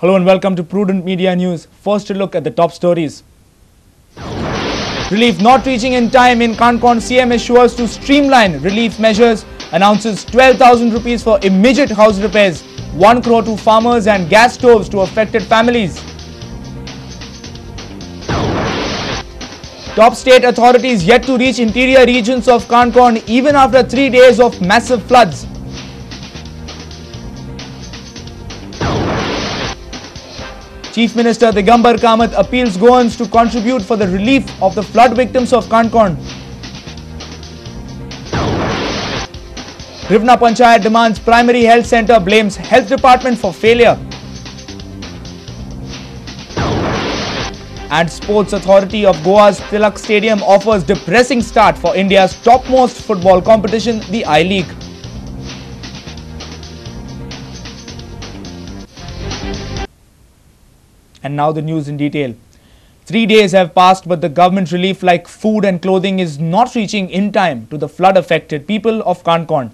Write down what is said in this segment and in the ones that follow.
Hello and welcome to Prudent Media News. First a look at the top stories. Relief not reaching in time in Concon. CM assures to streamline relief measures. Announces 12,000 rupees for immediate house repairs. 1 crore to farmers and gas stoves to affected families. Top state authorities yet to reach interior regions of Concon even after 3 days of massive floods. Chief Minister Digambar Kamath appeals Goans to contribute for the relief of the flood victims of Concon. Rivna Panchayat demands primary health centre, blames health department for failure. And Sports Authority of Goa's Tilak Stadium offers depressing start for India's topmost football competition, the I-League. And now the news in detail. 3 days have passed, but the government relief like food and clothing is not reaching in time to the flood-affected people of Concon.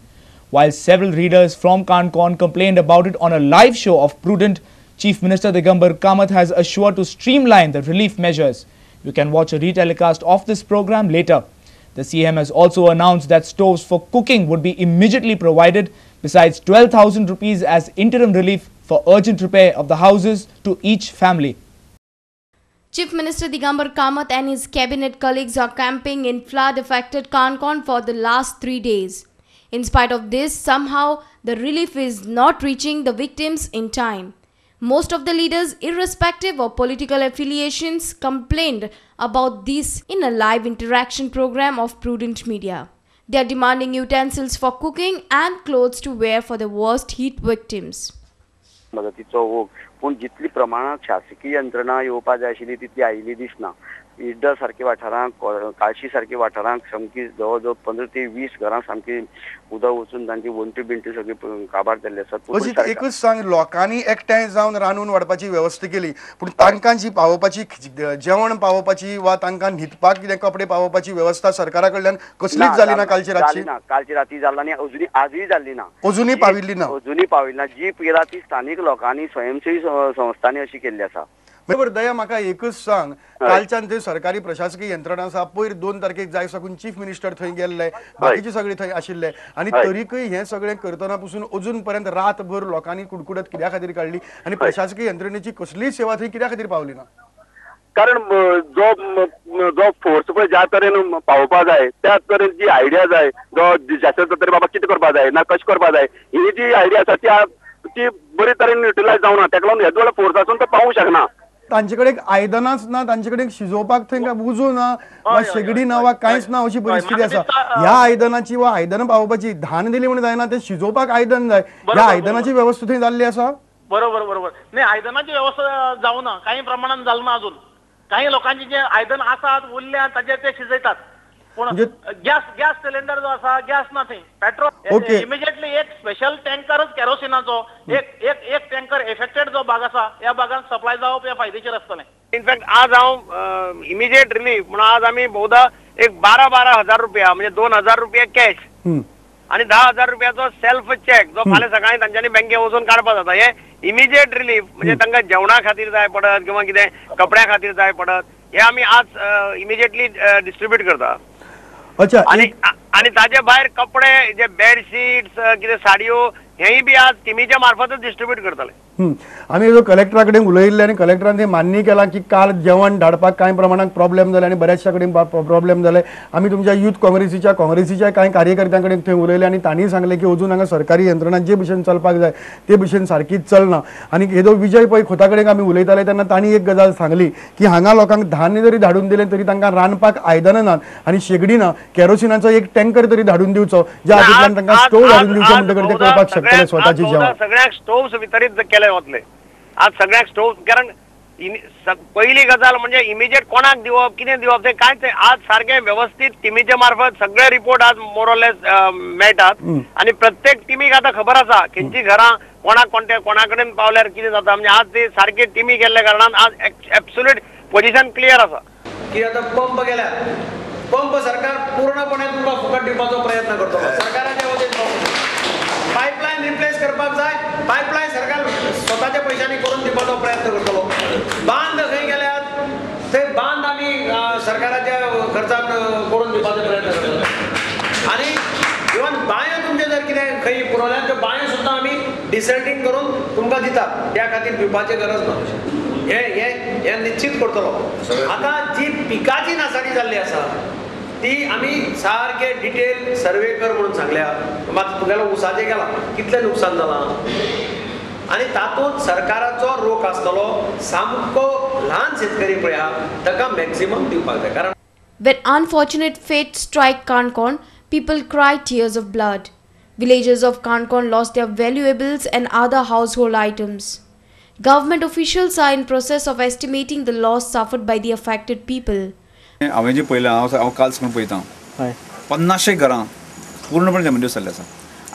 While several readers from Concon complained about it on a live show of Prudent, Chief Minister Digambar Kamath has assured to streamline the relief measures. You can watch a retelecast of this program later. The CM has also announced that stoves for cooking would be immediately provided, besides 12,000 rupees as interim relief for urgent repair of the houses to each family. Chief Minister Digambar Kamath and his cabinet colleagues are camping in flood-affected Concon for the last 3 days. In spite of this, somehow the relief is not reaching the victims in time. Most of the leaders, irrespective of political affiliations, complained about this in a live interaction program of Prudent Media. They are demanding utensils for cooking and clothes to wear for the worst heat victims. मदतीचो ओघ पण जितली प्रमाणात शासकीय यंत्रणा येवपा जाय आशिल्ली तितली आयिल्ली दिसना. इड्डर सारखे वाठारांक, काळशी सारखे वाठारांक सामकी जवळ 15 ते 20 घरां सामकी उदक वचून तांची वणटी बिणटी सगळी काबार जाल्ली आसात. अशीच एकच सांग, लोकांनी एकठांय जावन रांदून वाडपाची वेवस्था केली, पूण तांकां जी पावोवपाची जेवण पावोवपाची वा तांकां न्हिदपाक कितें कपडे पावोवपाची वेवस्था सरकारा कडल्यान कसलीच जाली ना. कालची राती जाल्ली ना, अजुनी आजूय जाल्ली ना, अजुनी पाविल्ली ना. जी पीडा ती स्थानिक लोकांनी स्वयंसेवी संस्थांनी अशी केल्ली आसा. बरोबर दया, म्हाका एकच सांग, कालच्यान थंय सरकारी प्रशासकीय यंत्रणा आसा, पयर 2 तारखेक जाय साकून चीफ मिनिस्टर थंय गेल्ले, बाकीचे सगळे थंय आशिल्ले, आनी तरीकय हे सगळे करतना पसून अजून पर्यंत रातभर लोकांनी कुडकुडत कित्या खातीर काडली आनी प्रशासकीय यंत्रणेची कसलीय सेवा थंय कित्या खातीर पावली ना? कारण जो फोर्स पळय ज्या तरेन पावोवपा जाय त्या तरेन जी आयडिया जाय, जो डिजास्टर तरी बाबा कितें करपा जाय ना कशें करपा जाय, ही जी आयडिया आसा ती बरे तरेन युटिलायज जावना. ताका लागून येदो फोर्स आसून तो पावूंक शकना. तांचे कडेन आयदनांच ना, तांचे कडेन शिजोवपाक थंय उजो ना वा शेगडी ना वा कांयच ना, अशी परिस्थिती आसा. ह्या आयदनाची वा आयदनां पावोवपाची धान दिली म्हणून जायना, ते शिजोवपाक आयदन जाय. ह्या आयदनाची व्यवस्था थंय जाल्ली आसा? बरोबर नाही, आयदनाची व्यवस्था जावना, काही प्रमाणात जाल ना अजून. काही लोकांची जे आयदन आसात उरल्या ताजे ते शिजयतात, पण गॅस सिलेंडर जो आसा गॅस ना थंय. पेट्रोल इमिजिएटली एक स्पेशल टँकरच केरोसिनाचो एक टँकर एफेक्टेड जो भाग आसा या भागात सप्लाय जावप हे फायदेशीर आसतलें. इनफॅक्ट आज हांव इमिजिएट रिलीफ म्हणून आज आमी बहुधा एक 12 हजार रुपया म्हणजे 2,000 रुपया कॅश आणि 10,000 रुपयाचो सेल्फ चेक जो फाल्यां सकाळी तांच्यांनी बँकेत वचून काडपाक जाता. हे इमिजिएट रिलीफ म्हणजे तांकां जेवणा खातीर जाय पडत किंवा कितें कपड्या खातीर जाय पडत, हे आमी आज इमिजिएटली डिस्ट्रीब्यूट करता. आणि ताजे भायर कपडे जे बेडशीट्स कितें साडयो हेय बी आज टिमीच्या मार्फतच डिस्ट्रीब्यूट करतले. आमी जो कलेक्टरा कडेन उलयिल्ले आनी कलेक्टरान ते मान्य केला की काल जेवण धाडपाक कांय प्रमाणात प्रॉब्लेम जाले आनी बऱ्याचशा कडेन प्रॉब्लेम जाले. आमी तुमच्या युथ काँग्रेसीच्या कांय कार्यकर्त्यां कडेन थंय उलयले आनी तांणी सांगले की अजून हांगा सरकारी यंत्रणा जे भशेन चलपाक जाय ते भशेन सारकीच चलना. आनी हेदो विजय पै खोता कडेन आमी उलयताले तेन्ना तांणी एक गजाल सांगली की हांगा लोकांक धान्य जरी धाडून दिलें तरी तांकां रांदपाक आयदनां नात आनी शेगडी ना, केरोसिनाचो एक टँकर तरी धाडून दिवचो, ज्या हातूंतल्यान तांकां स्टोव धाडून दिवचे म्हणटकच ते करपाक शकतले स्वताची जेवण. सगळ्यांक स्टोव्स वितरीत केले वतले आज सगळ्यांक स्टोव. कारण पहिली गजाल म्हणजे इमिजिएट कोणाक दिवप कितें दिवप ते कांयच आज सारखे व्यवस्थित टिमीचे मार्फत सगळे रिपोर्ट आज मोरलेस मेळटात आणि प्रत्येक टिमीक आता खबर आसा खंयची घरां कोणा कडेन पावल्यार कितें जाता. म्हणजे आज ते सारखे टिमी केल्ल्या कारणान आज एब्सोल्यूट पोझिशन क्लियर आसा की आता पंप गेल्या पंप सरकार पूर्णपणे तुमकां फुकट दिवपाचो प्रयत्न करतो. सरकाराच्या वतीन पाईपलाईन रिप्लेस करपाक जाय, पाईपलाईन सरकार स्वतःच्या पैशांनी करून दिवपाचो खंय पुरवल्या त्यो बांयो सुद्दां आमी डिसल्टिंग करून तुमकां दितात, त्या खातीर पिवपाची गरज ना. हे निश्चित करतलो. आतां जी पिकाची नासाडी जाल्ली आसा ती आमी सारके डिटेल सर्वे कर म्हणून सांगल्या. मात तुगेलो उसाचें केला कितलें नुकसान जालां आनी तातूंत सरकाराचो रोख आसतलो. सामको ल्हान शेतकरी पळय आहा ताका मॅक्सिमम दिवपाक जाय. कारण When unfortunate fate strike Kankon, people cry tears of blood. Villagers of Kankon lost their valuables and other household items. Government officials are in process of estimating the loss suffered by the affected people. हांवें जे पळयलां हांव काल सावन पळयतां 50 घरां पूर्णपणे damage जाल्लीं आसा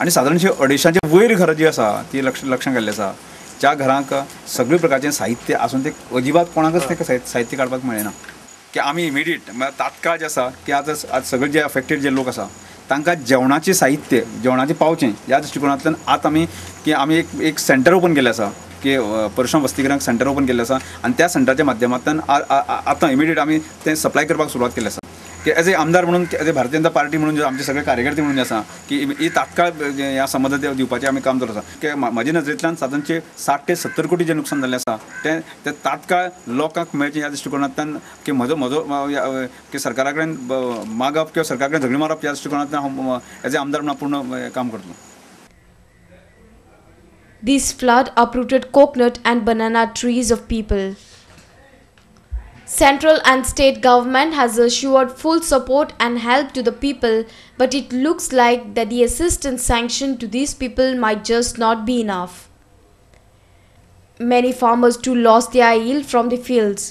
आनी सादारणशी 250 वयर घरां जी आसा ती लक्षांत घाल्ली आसा. ज्या घरांक सगळे प्रकारचें साहित्य आसून ते अजिबात कोणाकच ते साहित्य काडपाक मेळना की आमी इमिडिएट म्हळ्यार तात्काळ जे आसा की आज सगळे जे अफेक्टेड जे लोक आसा तांकां जेवणाचें साहित्य जेवणाचें पावचें ह्या दृश्टिकोनांतल्यान आतां आमी एक सेंटर ओपन केल्लें आसा की परशुराम वसतिगृहांक सेंटर ओपन केल्लें आसा आनी त्या सेंटराच्या माध्यमांतल्यान आतां इमिडिएट आमी तें सप्लाय करपाक सुरवात केल्ली आसा की एज ए आमदार म्हणून as a Bharatiya Janata party म्हणून जे आमचे सगळे कार्यकर्ते म्हणून जे आसा की ही तात्काळ ह्या संबंदात दिवपाचें आमी काम करता आसा की म्हाजे नजरेंतल्यान सादारणचे 60 ते 70 कोटी जे नुकसान जाल्लें आसा तें तात्काळ लोकांक मेळचें ह्या दृश्टिकोनांतल्यान की म्हजो की सरकारा कडेन मागप किंवा सरकारा कडेन झगडी मारप ह्या दृश्टिकोनांतल्यान हांव एज ए आमदार म्हणून पूर्ण काम करतलो. This flood uprooted coconut and banana trees of people. Central and state government has assured full support and help to the people, but it looks like that the assistance sanctioned to these people might just not be enough. Many farmers too lost their yield from the fields.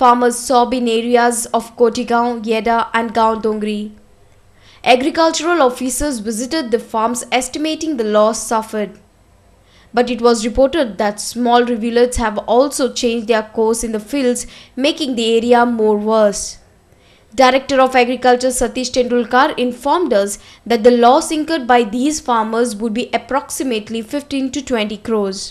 Farmers sob in areas of Kotigaon, Yeda and Gaondongri. Agricultural officers visited the farms estimating the loss suffered. But it was reported that small rivulets have also changed their course in the fields, making the area more worse. Director of Agriculture Satish Tendulkar informed us that the loss incurred by these farmers would be approximately 15 to 20 crores.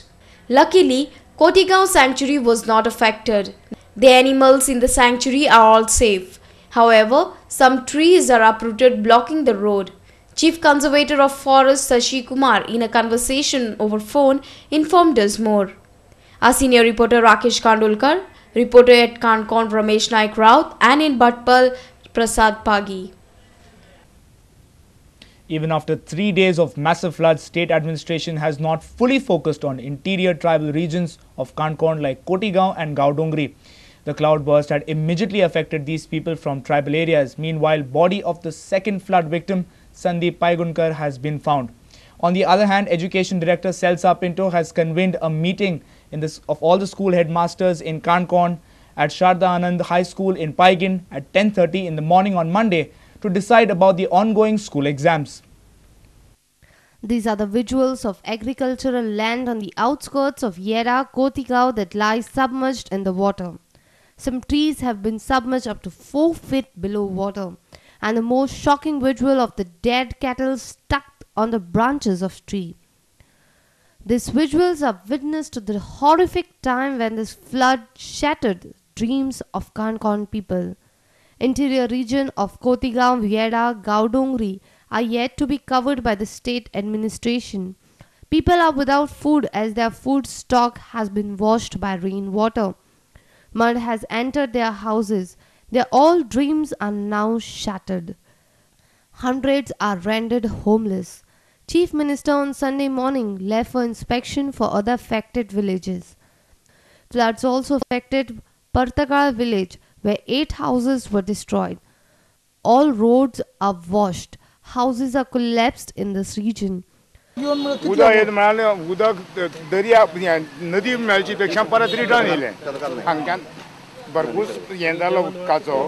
Luckily, Kotigaon Sanctuary was not affected. The animals in the sanctuary are all safe. However, some trees are uprooted, blocking the road. Chief Conservator of Forest Sashi Kumar, in a conversation over phone, informed us more. Our senior reporter Rakesh Kandolkar, reporter at Kankon Ramesh Naik Raut, and in Bhatpal Prasad Pagi. Even after 3 days of massive floods, state administration has not fully focused on interior tribal regions of Kankon like Kotigaon and Gaondongri. The cloudburst had immediately affected these people from tribal areas. Meanwhile, body of the second flood victim, Sandeep Paigunkar, has been found. On the other hand, Education Director Celsa Pinto has convened a meeting of all the school headmasters in Kankon at Sharda Anand High School in Paigin at 10:30 in the morning on Monday to decide about the ongoing school exams. These are the visuals of agricultural land on the outskirts of Yeda, Kotigaon that lies submerged in the water. Some trees have been submerged up to 4 feet below water, and the most shocking visual of the dead cattle stuck on the branches of tree. These visuals are witness to the horrific time when this flood shattered dreams of Kankon people. Interior region of Kotigaon, Yeda, Gaondongri are yet to be covered by the state administration. People are without food as their food stock has been washed by rainwater. Mud has entered their houses. Their all dreams are now shattered. Hundreds are rendered homeless. Chief Minister on Sunday morning left for inspection for other affected villages. Floods also affected Partakal village, where 8 houses were destroyed. All roads are washed. Houses are collapsed in this region. उदक येत म्हळ्यार उदक दर्या नदी मेळची पेक्षा परत return येयलें हांगाच्यान भरपूर हें जालो उदकाचो